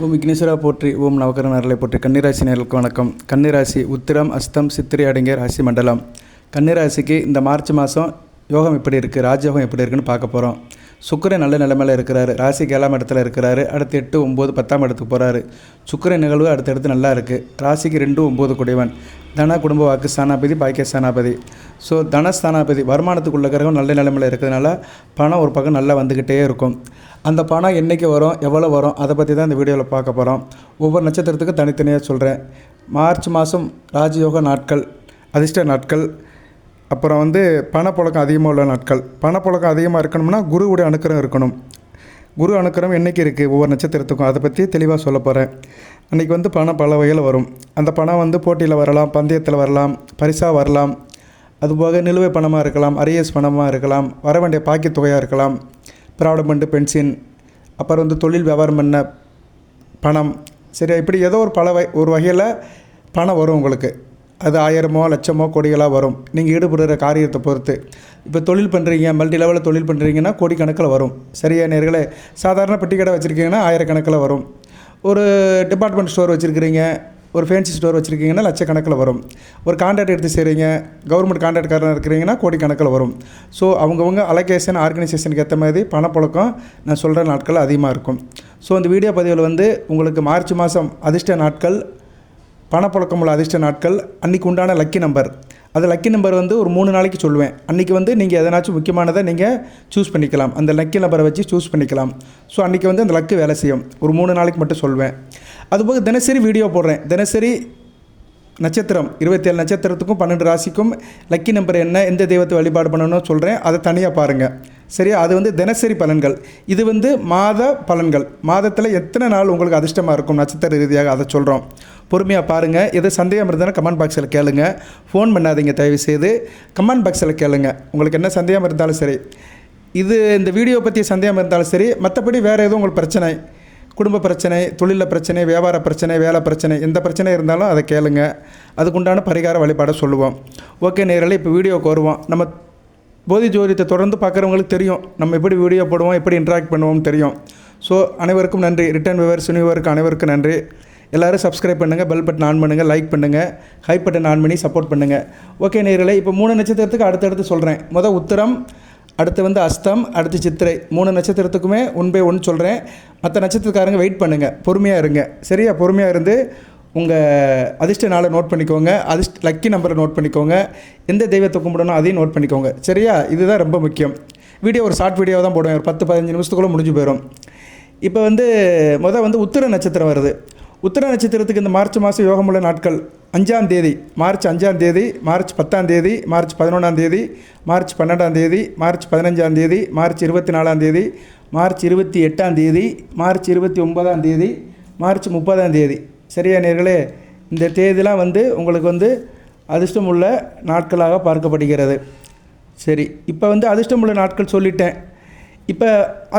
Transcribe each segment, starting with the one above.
ஓம் விக்னேஸ்வரா போற்றி, ஓம் நவகரன் அருளை போற்றி. கன்னிராசி நேயர்களுக்கு வணக்கம். கன்னிராசி உத்திரம், அஸ்தம், சித்திரை அடங்கிய ராசி மண்டலம். கன்னிராசிக்கு இந்த மார்ச் மாதம் யோகம் எப்படி இருக்குது, ராஜயோகம் எப்படி இருக்குன்னு பார்க்க போகிறோம். சுக்கிரன் நல்ல நிலைமையில் இருக்கிறாரு. ராசிக்கு 7ஆம் இடத்துல இருக்கிறாரு. அடுத்து 8, 9, 10ஆம் இடத்துக்கு போகிறாரு. சுக்கிரன் நிகழ்வு அடுத்தடுத்து நல்லா இருக்குது. ராசிக்கு 2, 9 குடைவன். தன குடும்ப வாக்கு ஸ்தானாபதி, பாக்கிய ஸ்தானாபதி. ஸோ தனஸ்தானாபதி வருமானத்துக்குள்ள கிரகம் நல்ல நிலைமையில் இருக்கிறதுனால பணம் ஒரு பக்கம் நல்லா வந்துக்கிட்டே இருக்கும். அந்த பணம் என்றைக்கு வரும், எவ்வளோ வரும், அதை பற்றி தான் இந்த வீடியோவில் பார்க்க போகிறோம். ஒவ்வொரு நட்சத்திரத்துக்கும் தனித்தனியாக சொல்கிறேன். மார்ச் மாதம் ராஜயோக நாட்கள், அதிர்ஷ்ட நாட்கள், அப்புறம் பணப்புழக்கம் அதிகமாக உள்ள நாட்கள். பணப்புழக்கம் அதிகமாக இருக்கணும்னா குருவுடைய அனுக்கிரகம் இருக்கணும். குரு அனுக்கிரகம் என்றைக்கு இருக்குது ஒவ்வொரு நட்சத்திரத்துக்கும், அதை பற்றி தெளிவாக சொல்ல போகிறேன். அன்றைக்கி பணம் பல வகையில் வரும். அந்த பணம் போட்டியில் வரலாம், பந்தயத்தில் வரலாம், பரிசாக வரலாம். அதுபோக நிலுவை பணமாக இருக்கலாம், அரியஸ் பணமாக இருக்கலாம், வர வேண்டிய பாக்கித் தொகையாக இருக்கலாம், ப்ராவிடமெண்ட்டு, பென்ஷன், அப்புறம் தொழில் வியாபாரம் பண்ண பணம். சரியா, இப்படி ஏதோ ஒரு வகையில் பணம் வரும் உங்களுக்கு. அது 1000மோ லட்சமோ கோடிகளாக வரும், நீங்கள் ஈடுபடுற காரியத்தை பொறுத்து. இப்போ தொழில் பண்ணுறீங்க, மல்டி லெவலில் தொழில் பண்ணுறீங்கன்னா கோடிக்கணக்கில் வரும். சரியா நேர்களே, சாதாரண பெட்டி கடை வச்சுருக்கீங்கன்னா 1000 கணக்கில் வரும். ஒரு டிபார்ட்மெண்ட் ஸ்டோர் வச்சுருக்கிறீங்க, ஒரு ஃபேன்சி ஸ்டோர் வச்சுருக்கீங்கன்னா லட்சக்கணக்கில் வரும். ஒரு கான்ட்ராக்ட் எடுத்து செய்கிறீங்க, கவர்மெண்ட் கான்ட்ராக்ட்காரனாக இருக்கிறீங்கன்னா கோடிக்கணக்கில் வரும். ஸோ அவங்கவுங்க அலோகேஷன், ஆர்கனைசேஷனுக்கு ஏற்ற மாதிரி பணப்புழக்கம் நான் சொல்கிற நாட்கள் அதிகமாக இருக்கும். ஸோ இந்த வீடியோ பதிவில் உங்களுக்கு மார்ச் மாதம் அதிர்ஷ்ட நாட்கள், பணப்புழக்கம் உள்ள அதிர்ஷ்ட நாட்கள், அன்றைக்கி உண்டான லக்கி நம்பர். அது லக்கி நம்பர் ஒரு 3 நாளைக்கு சொல்லுவேன். அன்றைக்கி நீங்கள் எதனாச்சும் முக்கியமானதை நீங்கள் சூஸ் பண்ணிக்கலாம். அந்த லக்கி நம்பரை வச்சு சூஸ் பண்ணிக்கலாம். ஸோ அன்றைக்கி அந்த லக்கு வேலை செய்யும். ஒரு 3 நாளைக்கு மட்டும் சொல்வேன். அதுபோக தினசரி வீடியோ போடுறேன். தினசரி நட்சத்திரம் 27 நட்சத்திரத்துக்கும் 12 ராசிக்கும் லக்கி நம்பர் என்ன, எந்த தெய்வத்தை வழிபாடு பண்ணணும்னு சொல்கிறேன். அதை தனியாக பாருங்கள். சரியா, அது தினசரி பலன்கள். இது மாத பலன்கள். மாதத்தில் எத்தனை நாள் உங்களுக்கு அதிர்ஷ்டமாக இருக்கும் நட்சத்திர ரீதியாக, அதை சொல்கிறோம். பொறுமையாக பாருங்கள். எது சந்தேகம் இருந்தாலும் கமெண்ட் பாக்ஸில் கேளுங்க. ஃபோன் பண்ணாதீங்க, தயவுசெய்து கமெண்ட் பாக்ஸில் கேளுங்க. உங்களுக்கு என்ன சந்தேகம் இருந்தாலும் சரி, இந்த வீடியோ பற்றி சந்தேகம் இருந்தாலும் சரி, மற்றபடி வேறு எதுவும் உங்களுக்கு பிரச்சனை, குடும்ப பிரச்சனை, தொழிலில் பிரச்சனை, வியாபார பிரச்சனை, வேலை பிரச்சனை, எந்த பிரச்சனை இருந்தாலும் அதை கேளுங்க. அதுக்குண்டான பரிகார வழிபாடை சொல்லுவோம். ஓகே நேரலை, இப்போ வீடியோவுக்கு வருவோம். நம்ம போதி ஜோதிடத்தை தொடர்ந்து பார்க்குறவங்களுக்கு தெரியும் நம்ம எப்படி வீடியோ போடுவோம், எப்படி இன்ட்ராக்ட் பண்ணுவோம்னு தெரியும். ஸோ அனைவருக்கும் நன்றி. ரிட்டர்ன் வியூவர்ஸ், நியூவருக்கு அனைவருக்கும் நன்றி. எல்லோரும் சப்ஸ்கிரைப் பண்ணுங்கள், பெல் பட்டன் ஆன் பண்ணுங்கள், லைக் பண்ணுங்கள், ஹை பட்டன் ஆன் பண்ணி சப்போர்ட் பண்ணுங்கள். ஓகே நேரலை, இப்போ 3 நட்சத்திரத்துக்கு அடுத்தடுத்து சொல்கிறேன். உத்திரம், அடுத்து அஸ்தம், அடுத்து சித்திரை. 3 நட்சத்திரத்துக்குமே 1 by 1 சொல்கிறேன். மற்ற நட்சத்திரக்காரங்க வெயிட் பண்ணுங்கள், பொறுமையாக இருங்க. சரியா, பொறுமையாக இருந்து உங்கள் அதிர்ஷ்ட நாளை நோட் பண்ணிக்கோங்க, லக்கி நம்பரை நோட் பண்ணிக்கோங்க, எந்த தெய்வத்தை கும்பிடணும் அதையும் நோட் பண்ணிக்கோங்க. சரியா, இதுதான் ரொம்ப முக்கியம். வீடியோ ஒரு ஷார்ட் வீடியோ தான் போடுவேன், ஒரு 10-15 நிமிஷத்துக்குள்ளே முடிஞ்சு போயிடும். இப்போ உத்திர நட்சத்திரம் வருது. உத்திர நட்சத்திரத்துக்கு இந்த மார்ச் மாதம் யோகமுள்ள நாட்கள் 5ஆம் தேதி, மார்ச் 5ஆம் தேதி, மார்ச் 10ஆம் தேதி, மார்ச் 11ஆம் தேதி, மார்ச் 12ஆம் தேதி, மார்ச் 15ஆம் தேதி, மார்ச் 24ஆம் தேதி, மார்ச் 28ஆம் தேதி, மார்ச் 29ஆம் தேதி, மார்ச் 30ஆம் தேதி. சரியா நேர்களே, இந்த தேதிலாம் உங்களுக்கு அதிர்ஷ்டம் உள்ள நாட்களாக பார்க்கப்படுகிறது. சரி, இப்போ அதிர்ஷ்டமுள்ள நாட்கள் சொல்லிட்டேன். இப்போ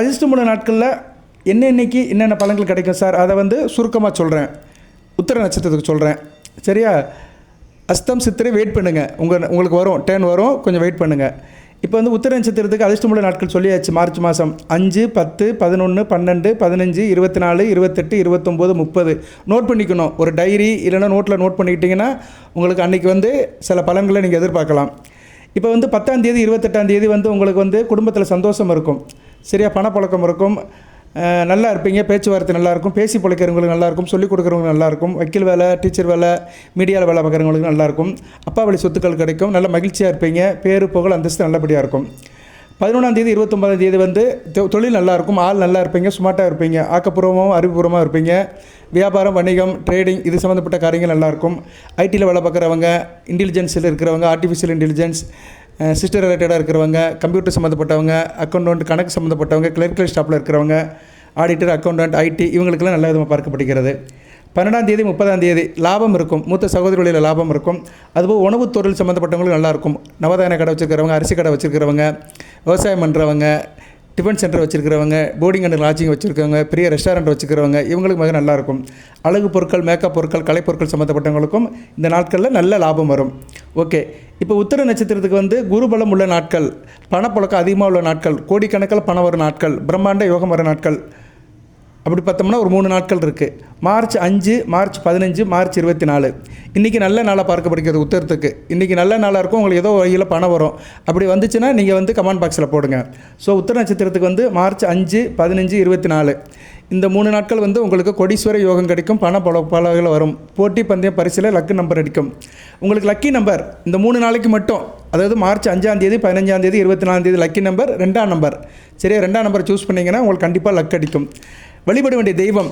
அதிர்ஷ்டமுள்ள நாட்களில் என்னென்னைக்கு என்னென்ன பலன்கள் கிடைக்கும் சார், அதை சுருக்கமாக சொல்கிறேன். உத்திர நட்சத்திரத்துக்கு சொல்கிறேன். சரியா, அஸ்தம், சித்திரை வெயிட் பண்ணுங்கள். உங்களுக்கு வரும், டேர்ன் வரும், கொஞ்சம் வெயிட் பண்ணுங்கள். இப்போ உத்திர நட்சத்திரத்துக்கு அதிர்ஷ்டமுள்ள நாட்கள் சொல்லியாச்சு. மார்ச் மாதம் 5, 10, 11, 12, 15, 24, 28, 29, 30 நோட் பண்ணிக்கணும். ஒரு டைரி இல்லைன்னா நோட்டில் நோட் பண்ணிக்கிட்டிங்கன்னா உங்களுக்கு அன்றைக்கி சில பலன்களை நீங்கள் எதிர்பார்க்கலாம். இப்போ 10ஆம் தேதி, 28ஆம் தேதி உங்களுக்கு குடும்பத்தில் சந்தோஷம் இருக்கும். சரியா, பணப்பழக்கம் இருக்கும், நல்லா இருப்பீங்க, பேச்சுவார்த்தை நல்லாயிருக்கும், பேசி பிழைக்கிறவங்களுக்கு நல்லாயிருக்கும், சொல்லிக் கொடுக்குறவங்களுக்கு நல்லாயிருக்கும், வக்கீல் வேலை, டீச்சர் வேலை, மீடியாவில் வேலை பார்க்குறவங்களுக்கு நல்லாயிருக்கும், அப்பா வழி சொத்துக்கள் கிடைக்கும், நல்ல மகிழ்ச்சியாக இருப்பீங்க, பேரு புகழ் அந்தஸ்து நல்லபடியாக இருக்கும். 11ஆம் தேதி, 29ஆம் தேதி தொழில் நல்லாயிருக்கும், ஆள் நல்லா இருப்பீங்க, ஸ்மார்ட்டாக இருப்பீங்க, ஆக்கப்பூர்வமாகவும் அறிவுபூர்வமாக இருப்பீங்க, வியாபாரம், வணிகம், ட்ரேடிங் இது சம்மந்தப்பட்ட காரியங்கள் நல்லாயிருக்கும். ஐடியில் வேலை பார்க்குறவங்க, இன்டெலிஜென்ஸில் இருக்கிறவங்க, ஆர்டிஃபிஷியல் இன்டெலிஜென்ஸ், சிஸ்டம் ரிலேட்டடாக இருக்கிறவங்க, கம்ப்யூட்டர் சம்மந்தப்பட்டவங்க, அக்கௌண்டன்ட் கணக்கு சம்மந்தப்பட்டவங்க, கிளர்க்கல் ஸ்டாஃபில் இருக்கிறவங்க, ஆடிட்டர், அக்கௌண்டன்ட், ஐடி இவங்களுக்கெல்லாம் நல்ல விதமாக பார்க்கப்படுகிறது. 12ஆம் தேதி, 30ஆம் தேதி லாபம் இருக்கும், மூத்த சகோதரிகளில் லாபம் இருக்கும். அதுபோல் உணவுத் தொழில் சம்மந்தப்பட்டவங்களுக்கு நல்லாயிருக்கும். நவதானிய கடை வச்சுருக்கிறவங்க, அரிசி கடை வச்சுருக்கிறவங்க, விவசாயம் பண்ணுறவங்க, டிஃபன் சென்டர் வச்சுருக்கிறவங்க, போர்டிங் அண்ட் லாட்ஜிங் வச்சுருக்கவங்க, பெரிய ரெஸ்டாரண்ட் வச்சுக்கிறவங்க இவங்களுக்கு மிக நல்லாயிருக்கும். அழகு பொருட்கள், மேக்கப் பொருட்கள், கலைப்பொருட்கள் சம்மந்தப்பட்டவங்களுக்கும் இந்த நாட்களில் நல்ல லாபம் வரும். ஓகே, இப்போ உத்திர நட்சத்திரத்துக்கு குருபலம் உள்ள நாட்கள், பணப்புழக்கம் அதிகமாக உள்ள நாட்கள், கோடிக்கணக்கில் பணம் வரும் நாட்கள், பிரம்மாண்ட யோகம் வர நாட்கள், அப்படி பார்த்தோம்னா ஒரு 3 நாட்கள் இருக்குது. March 5, March 15, March 24. இன்றைக்கி நல்ல நாளாக பார்க்கப்படுகிறது உத்தரத்துக்கு. இன்றைக்கி நல்ல நாளாக இருக்கும், உங்களுக்கு ஏதோ வகையில் பணம் வரும். அப்படி வந்துச்சுன்னா நீங்கள் வந்து கமெண்ட் பாக்ஸில் போடுங்க. ஸோ உத்தர நட்சத்திரத்துக்கு வந்து மார்ச் 5, 15, 24 இந்த 3 நாட்கள் வந்து உங்களுக்கு கொடீஸ்வர யோகம் கிடைக்கும், பண பலகள் வரும், போட்டி பந்தயம் பரிசில் லக்கு நம்பர் அடிக்கும். உங்களுக்கு லக்கி நம்பர் இந்த 3 நாளைக்கு மட்டும், அதாவது மார்ச் 5ஆம் தேதி, 15ஆம் தேதி, 24ஆம் தேதி லக்கி நம்பர் 2ஆம் நம்பர். சரியா, 2ஆம் நம்பர் சூஸ் பண்ணிங்கன்னா உங்களுக்கு கண்டிப்பாக லக் அடிக்கும். வழிபட வேண்டிய தெய்வம்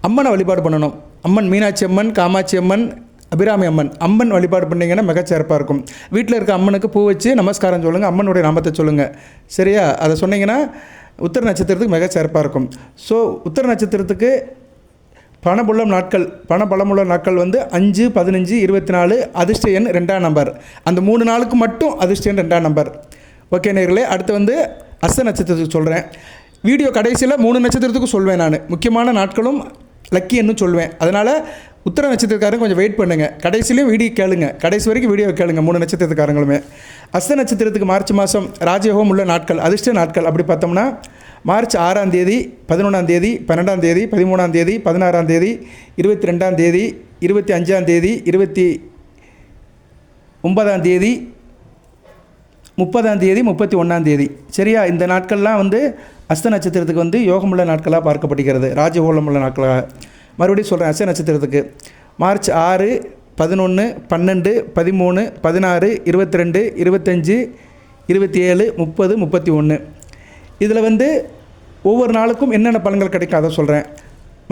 அம்மனை வழிபாடு பண்ணணும். அம்மன் மீனாட்சி அம்மன், காமாட்சி அம்மன், அபிராமி அம்மன். அம்மன் வழிபாடு பண்ணிங்கன்னா மிகச்சிறப்பாக இருக்கும். வீட்டில் இருக்க அம்மனுக்கு பூ வச்சு நமஸ்காரம் சொல்லுங்கள், அம்மனுடைய நாமத்தை சொல்லுங்கள். சரியா, அதை சொன்னீங்கன்னா உத்தர நட்சத்திரத்துக்கு மிகச்சிறப்பாக இருக்கும். ஸோ உத்தர நட்சத்திரத்துக்கு பணபுள்ளம் நாட்கள், பணபலமுள்ள நாட்கள் வந்து 5, 15, 24. அதிர்ஷ்ட எண் 2ஆம் நம்பர். அந்த 3 நாளுக்கு மட்டும் அதிர்ஷ்ட எண் 2ஆம் நம்பர். ஓகே நேயர்களே, அடுத்து வந்து அஸ்த நட்சத்திரத்துக்கு சொல்கிறேன். வீடியோ கடைசியில் 3 நட்சத்திரத்துக்கும் சொல்வேன். நான் முக்கியமான நாட்களும் லக்கி என்னும் சொல்வேன். அதனால் உத்தர நட்சத்திரக்காரங்க கொஞ்சம் வெயிட் பண்ணுங்கள். கடைசிலையும் வீடியோ கேளுங்க, கடைசி வரைக்கும் வீடியோ கேளுங்க 3 நட்சத்திரக்காரங்களுமே. அஸ்த நட்சத்திரத்துக்கு மார்ச் மாதம் ராஜயோகம் உள்ள நாட்கள், அதிர்ஷ்ட நாட்கள் அப்படி பார்த்தோம்னா மார்ச் 6ஆம் தேதி, 11ஆம் தேதி, 12ஆம் தேதி, 13ஆம் தேதி, 16ஆம் தேதி, 22ஆம் தேதி, 25ஆம் தேதி, 29ஆம் தேதி, 30ஆம் தேதி, 31ஆம் தேதி. சரியா, இந்த நாட்கள்லாம் வந்து அஸ்த நட்சத்திரத்துக்கு வந்து யோகமுள்ள நாட்களாக பார்க்கப்படுகிறது, ராஜயோகமுள்ள நாட்களாக. மறுபடியும் சொல்கிறேன், அஸ்த நட்சத்திரத்துக்கு மார்ச் 6, 11, 12, 13, 16, 22, 25, 27, 30, 31. இதில் வந்து ஒவ்வொரு நாளுக்கும் என்னென்ன பலன்கள் கிடைக்கும் அதை சொல்கிறேன்.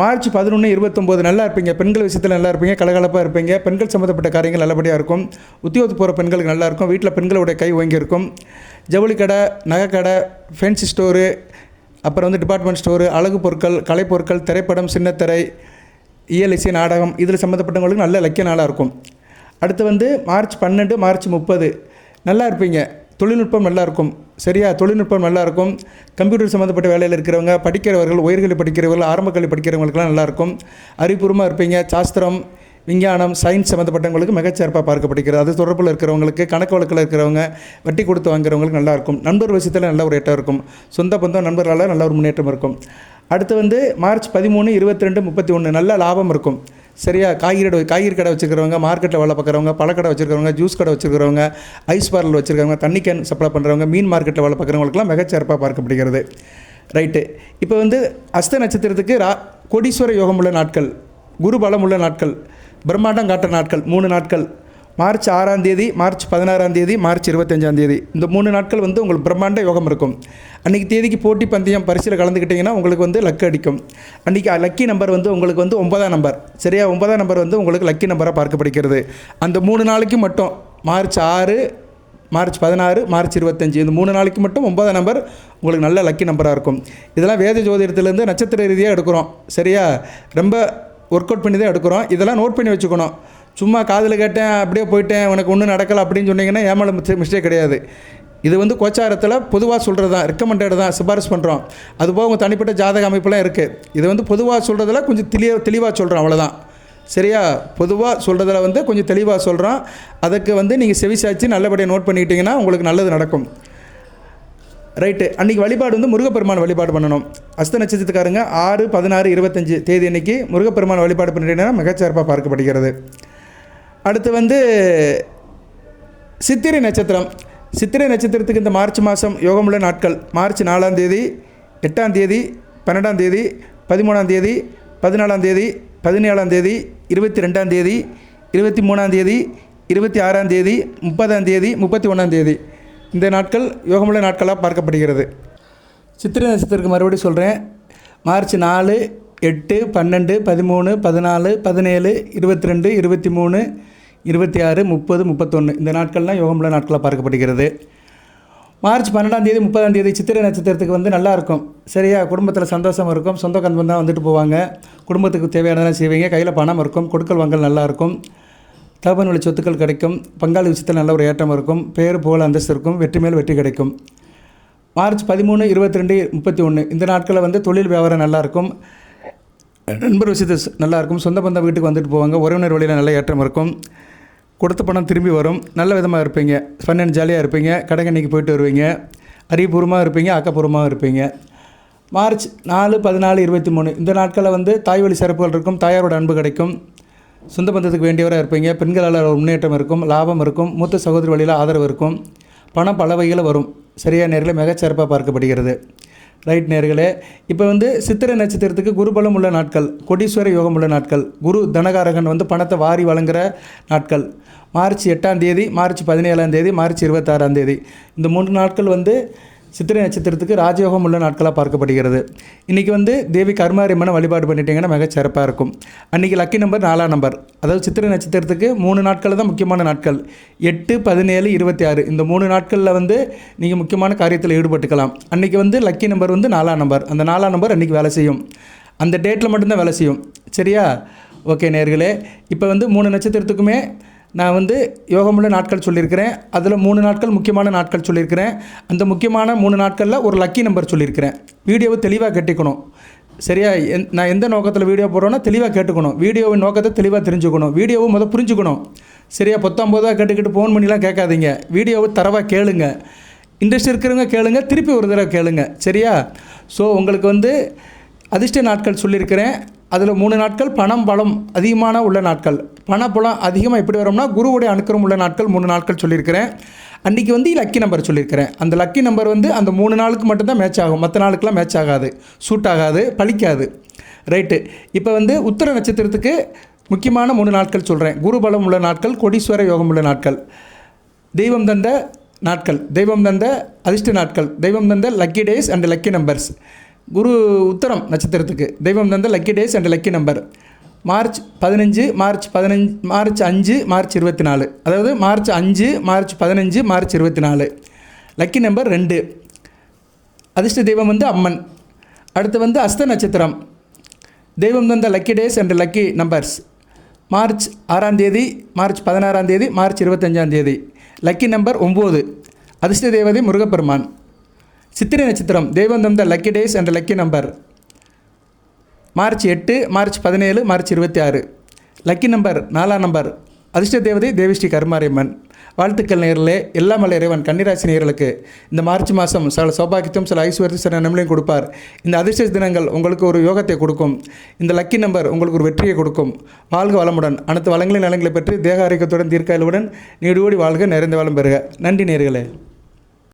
மார்ச் 11, 29 நல்லா இருப்பீங்க. பெண்கள் விஷயத்தில் நல்லா இருப்பீங்க, கலகலப்பாக இருப்பீங்க. பெண்கள் சம்மந்தப்பட்ட காரியங்கள் நல்லபடியாக இருக்கும். உத்தியோகத்துக்கு போகிற பெண்களுக்கு நல்லா இருக்கும். வீட்டில் பெண்களுடைய கை ஓங்கி இருக்கும். ஜவுளி கடை, நகை கடை, ஃபேன்சி ஸ்டோரு, அப்புறம் வந்து டிபார்ட்மெண்ட் ஸ்டோரு, அழகு பொருட்கள், கலை பொருட்கள், திரைப்படம், சின்னத்திரை, இயல் இசை, நாடகம் இதில் சம்மந்தப்பட்டவங்களுக்கு நல்ல லக்கிய நாளாக இருக்கும். அடுத்து வந்து மார்ச் 12, மார்ச் 30 நல்லா இருப்பீங்க. தொழில்நுட்பம் நல்லாயிருக்கும். சரியா, தொழில்நுட்பம் நல்லாயிருக்கும். கம்ப்யூட்டர் சம்மந்தப்பட்ட வேலையில் இருக்கிறவங்க, படிக்கிறவர்கள், உயர்கல்வி படிக்கிறவர்கள், ஆரம்ப கல்வி படிக்கிறவங்களுக்குலாம் நல்லாயிருக்கும். அறிவுபூர்வமாக இருப்பீங்க. சாஸ்திரம், விஞ்ஞானம், சயின்ஸ் சம்மந்தப்பட்டவங்களுக்கு மிகச்சிறப்பாக பார்க்கப்படுகிறது. அது தொடர்பில் இருக்கிறவங்களுக்கு, கணக்கு வழக்கில் இருக்கிறவங்க, வட்டி கொடுத்து வாங்குறவங்களுக்கு நல்லாயிருக்கும். நண்பர் விஷயத்தில் நல்ல ஒரு ஏற்றம் இருக்கும். சொந்த பந்தம் நண்பர்களால் நல்ல ஒரு முன்னேற்றம் இருக்கும். அடுத்து வந்து மார்ச் 13, 22, 31 நல்ல லாபம் இருக்கும். சரியா, காய்கறி கடை வச்சுருக்கிறவங்க, மார்க்கெட்டில் வேலை பார்க்குறவங்க, பழக்கடை வச்சுருக்கிறவங்க, ஜூஸ் கடை வச்சுருக்கிறவங்க, ஐஸ் பார்லர் வச்சுருக்கிறவங்க, தண்ணி கேன் சப்ளை பண்ணுறவங்க, மீன் மார்க்கெட்டில் வேலை பார்க்குறவங்களுக்குலாம் மிகச்சிறப்பாக பார்க்கப்படுகிறது. ரைட்டு, இப்போ வந்து அஸ்த நட்சத்திரத்துக்கு கோடீஸ்வர யோகம் உள்ள நாட்கள், குரு பலம் உள்ள நாட்கள், பிரம்மாண்டம் காட்டுற நாட்கள் 3 நாட்கள். மார்ச் 6ஆம் தேதி, மார்ச் 16ஆம் தேதி, மார்ச் 25ஆம் தேதி இந்த 3 நாட்கள் வந்து உங்களுக்கு பிரம்மாண்ட யோகம் இருக்கும். அன்றைக்கி தேதிக்கு போட்டி பந்தயம் பரிசில் கலந்துக்கிட்டிங்கன்னா உங்களுக்கு வந்து லக்கு அடிக்கும். அன்றைக்கி லக்கி நம்பர் வந்து உங்களுக்கு வந்து 9ஆம் நம்பர். சரியா, 9ஆம் நம்பர் வந்து உங்களுக்கு லக்கி நம்பராக பார்க்கப்படுகிறது. அந்த 3 நாளைக்கு மட்டும் மார்ச் 6, மார்ச் 16, மார்ச் 25 இந்த 3 நாளைக்கு மட்டும் 9ஆம் நம்பர் உங்களுக்கு நல்ல லக்கி நம்பராக இருக்கும். இதெல்லாம் வேத ஜோதிடத்துலேருந்து நட்சத்திர ரீதியாக எடுக்கிறோம். சரியா, ரொம்ப ஒர்க் அவுட் பண்ணி தான் எடுக்கிறோம். இதெல்லாம் நோட் பண்ணி வச்சுக்கணும். சும்மா காதில் கேட்டேன் அப்படியே போயிட்டேன் உனக்கு ஒன்றும் நடக்கலை அப்படின்னு சொன்னீங்கன்னா ஏமால மிஸ்டேக் கிடையாது. இது வந்து கோச்சாரத்தில் பொதுவாக சொல்கிறது தான், ரெக்கமெண்டட் தான், சிபாரிசு பண்ணுறோம். அதுபோக உங்கள் தனிப்பட்ட ஜாதக அமைப்புலாம் இருக்குது. இது வந்து பொதுவாக சொல்கிறதுல கொஞ்சம் தெளிவாக சொல்கிறோம், அவ்வளோதான். சரியா, பொதுவாக சொல்கிறதுல வந்து கொஞ்சம் தெளிவாக சொல்கிறோம். அதுக்கு வந்து நீங்கள் செவிசாய்ச்சி நல்லபடியாக நோட் பண்ணிக்கிட்டிங்கன்னா உங்களுக்கு நல்லது நடக்கும். ரைட்டு, அன்றைக்கி வழிபாடு வந்து முருகப்பெருமான் வழிபாடு பண்ணணும். அஸ்த நட்சத்திரத்துக்காரங்க 6, 16, 25 தேதி அன்றைக்கி முருகப்பெருமான் வழிபாடு பண்ணிட்டீங்கன்னா மிகச்சிறப்பாக பார்க்கப்படுகிறது. அடுத்து வந்து சித்திரை நட்சத்திரம். சித்திரை நட்சத்திரத்துக்கு இந்த மார்ச் மாதம் யோகமுள்ள நாட்கள் மார்ச் 4ஆம் தேதி, 8ஆம் தேதி, 12ஆம் தேதி, 13ஆம் தேதி, 14ஆம் தேதி, 17ஆம் தேதி, 22ஆம் தேதி, 23ஆம் தேதி, 26ஆம் தேதி, 30ஆம் தேதி, 31ஆம் தேதி இந்த நாட்கள் யோகமுள்ள நாட்களாக பார்க்கப்படுகிறது. சித்திரை நட்சத்திரத்துக்கு மறுபடியும் சொல்கிறேன். மார்ச் 4, 8, 12, 13, 14, 17, 22, 23, 26, 30, 31 இந்த நாட்கள்லாம் யோகமுள்ள நாட்களாக பார்க்கப்படுகிறது. மார்ச் 12ஆம் தேதி, 30ஆம் தேதி சித்திரை நட்சத்திரத்துக்கு வந்து நல்லாயிருக்கும். சரியா, குடும்பத்தில் சந்தோஷம் இருக்கும். சொந்த கந்தம் தான் வந்துட்டு போவாங்க. குடும்பத்துக்கு தேவையானதெல்லாம் செய்வீங்க. கையில் பணம் இருக்கும். கொடுக்கல் வாங்கல் நல்லாயிருக்கும். தகவல் வழி சொத்துக்கள் கிடைக்கும். பங்காளி விஷயத்தில் நல்ல ஒரு ஏற்றம் இருக்கும். பேர் புகழ் அந்தஸ்து இருக்கும். வெற்றி மேல் வெற்றி கிடைக்கும். மார்ச் 13, 22, 31 இந்த நாட்களில் வந்து தொழில் வியாபாரம் நல்லாயிருக்கும். நண்பர் விஷயத்து நல்லாயிருக்கும். சொந்த பந்தம் வீட்டுக்கு வந்துட்டு போவாங்க. உறவினர் வழியில் நல்ல ஏற்றம் இருக்கும். கொடுத்த பணம் திரும்பி வரும். நல்ல விதமாக இருப்பீங்க. ஃபன் அண்ட் ஜாலியாக இருப்பீங்க. கடைக்கண்ணிக்கு போயிட்டு வருவீங்க. அறிவுபூர்வமாக இருப்பீங்க. ஆக்கப்பூர்வமாக இருப்பீங்க. மார்ச் 4, 14, 23 இந்த நாட்களில் வந்து தாய் வழி சிறப்புகள் இருக்கும். தாயாரோட அன்பு கிடைக்கும். சொந்த பந்தத்துக்கு வேண்டியவராக இருப்பீங்க. பெண்களால் ஒரு முன்னேற்றம் இருக்கும். லாபம் இருக்கும். மூத்த சகோதரி வழியில் ஆதரவு இருக்கும். பணம் பல வகையில் வரும். சரியாக நேர்களே மிகச்சிறப்பாக பார்க்கப்படுகிறது. ரைட் நேர்களே, இப்போ வந்து சித்திரை நட்சத்திரத்துக்கு குருபலம் உள்ள நாட்கள், கொடீஸ்வர யோகம் உள்ள நாட்கள், குரு தனகாரகன் வந்து பணத்தை வாரி வழங்குகிற நாட்கள். மார்ச் 8ஆம் தேதி, மார்ச் 17ஆம் தேதி, மார்ச் 26ஆம் தேதி இந்த 3 நாட்கள் வந்து சித்திரை நட்சத்திரத்துக்கு ராஜயோகம் உள்ள நாட்களாக பார்க்கப்படுகிறது. இன்றைக்கி வந்து தேவி கருமாரியம்மனை வழிபாடு பண்ணிட்டீங்கன்னா மிகச்சிறப்பாக இருக்கும். அன்றைக்கி லக்கி நம்பர் 4ஆம் நம்பர். அதாவது சித்திரை நட்சத்திரத்துக்கு 3 நாட்கள் தான் முக்கியமான நாட்கள். 8, 17, 26 இந்த 3 நாட்களில் வந்து நீங்கள் முக்கியமான காரியத்தில் ஈடுபட்டுக்கலாம். அன்றைக்கி வந்து லக்கி நம்பர் வந்து 4ஆம் நம்பர். அந்த 4ஆம் நம்பர் அன்றைக்கி வேலை செய்யும். அந்த டேட்டில் மட்டும்தான் வேலை செய்யும். சரியா? ஓகே நேர்களே, இப்போ வந்து 3 நட்சத்திரத்துக்குமே நான் வந்து யோகமுள்ள நாட்கள் சொல்லியிருக்கிறேன். அதில் 3 நாட்கள் முக்கியமான நாட்கள் சொல்லியிருக்கிறேன். அந்த முக்கியமான 3 நாட்களில் ஒரு லக்கி நம்பர் சொல்லியிருக்கிறேன். வீடியோவை தெளிவாக கேட்டுக்கணும். சரியா? நான் எந்த நோக்கத்தில் வீடியோ போடுறோன்னா தெளிவாக கேட்டுக்கணும். வீடியோவின் நோக்கத்தை தெளிவாக தெரிஞ்சுக்கணும். வீடியோவை புரிஞ்சுக்கணும். சரியா? 19 கேட்டுக்கிட்டு ஃபோன் பண்ணிலாம் கேட்காதீங்க. வீடியோவை தரவாக கேளுங்க. இன்ட்ரெஸ்ட் இருக்கிறவங்க கேளுங்க, திருப்பி ஒரு தடவை கேளுங்க. சரியா? ஸோ உங்களுக்கு வந்து அதிர்ஷ்ட நாட்கள் சொல்லியிருக்கிறேன். அதில் 3 நாட்கள் பணம் பலம் அதிகமான உள்ள நாட்கள். பணப்பலம் அதிகமாக எப்படி வரும்னா குருவுடைய அனுக்கிரம் உள்ள நாட்கள் 3 நாட்கள் சொல்லியிருக்கிறேன். அன்றைக்கி வந்து லக்கி நம்பர் சொல்லியிருக்கிறேன். அந்த லக்கி நம்பர் வந்து அந்த 3 நாளுக்கு மட்டும்தான் மேட்ச் ஆகும். மற்ற நாளுக்கெலாம் மேட்ச் ஆகாது, சூட் ஆகாது, பழிக்காது. ரைட்டு. இப்போ வந்து உத்திர நட்சத்திரத்துக்கு முக்கியமான 3 நாட்கள் சொல்கிறேன். குருபலம் உள்ள நாட்கள், கொடீஸ்வர யோகம் உள்ள நாட்கள், தெய்வம் தந்த நாட்கள், தெய்வம் தந்த அதிர்ஷ்ட நாட்கள், தெய்வம் தந்த lucky days and lucky numbers. குரு உத்தரம் நட்சத்திரத்துக்கு தெய்வம் தந்த lucky days and lucky number March 15, March 5, March 24. அதாவது March 5, March 15, March 24. Lucky number 2. அதிர்ஷ்ட தெய்வம் வந்து அம்மன். அடுத்து வந்து அஸ்த நட்சத்திரம். தெய்வம் தந்த lucky days and lucky numbers March 6ஆம் தேதி, மார்ச் 16ஆம் தேதி, மார்ச் 25ஆம் தேதி. Lucky number 9. அதிர்ஷ்ட தேவதை முருகப்பெருமான். சித்திரை நட்சத்திரம். தெய்வம் தந்த lucky days and lucky number March 8, March 17, March 26. Lucky number 4ஆம் நம்பர். அதிர்ஷ்ட தேவதை தேவி ஸ்ரீ கருமாரியம்மன். வாழ்த்துக்கள் நேயர்களே. எல்லாம் வல்ல இறைவன் கன்னிராசி நேயர்களுக்கு இந்த மார்ச் மாதம் சில சௌபாகியத்தையும் சில ஐஸ்வர்யம் சில நன்மையும் கொடுப்பார். இந்த அதிர்ஷ்ட தினங்கள் உங்களுக்கு ஒரு யோகத்தை கொடுக்கும். இந்த லக்கி நம்பர் உங்களுக்கு ஒரு வெற்றியை கொடுக்கும். வாழ்க வளமுடன். அனைத்து வளங்களின் நலங்களை பெற்று தேக ஆரோக்கியத்துடன் தீர்க்காயலுடன் நீடோடி வாழ்க, நிறைந்த வளம் பெறுக. நன்றி நேயர்களே.